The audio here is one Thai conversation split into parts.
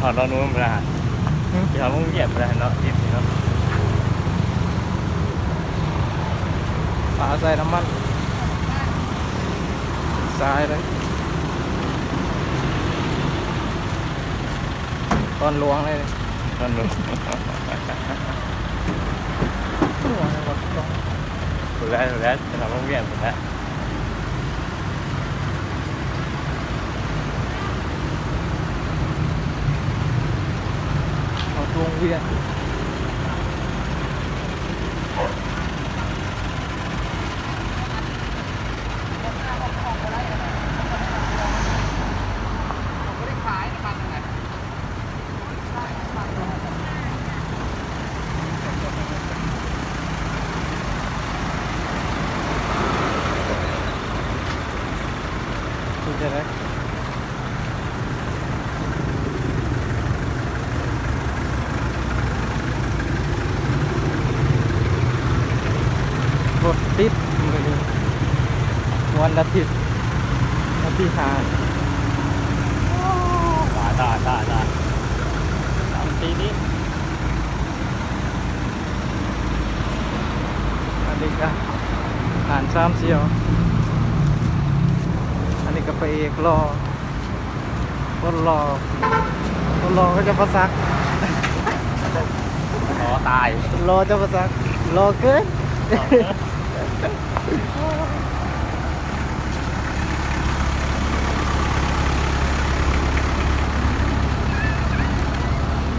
อเรานู้นมาที่เขามุ่งเหยียบไปแล้วเนาะทิพย์เนาะ ฝาใส่น้ำมันทรายเลยตอนหลวงเลย ตอนนู้น หลวงเลยหมดตรง ถูกแล้วที่เขามุ่งเหยียบไปแล้ว เอาวงเวียนดูจะได้รถติดมือนี้วันอาทิตย์วันที่5 ตา3 ปีนี้ อันนี้ก็ผ่าน3 เสียวอันนี้ก็ไปเอกรอคนรอก็จะประซัก ขอตาย รอจะประซักรอเกิน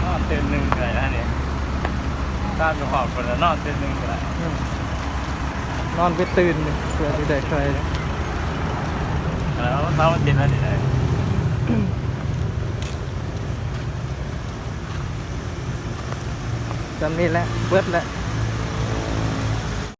นอนเตือนหนึ่งเลยนะเนี่ยตามอยู่หอบคนละนอนเตือนหนึ่งเลย นอนไปตื่นนี่เพื่อที่ได้ใคร แล้วเช้าวันเย็นแล้วนี่เลย จำนี่แหละเบิดแหละ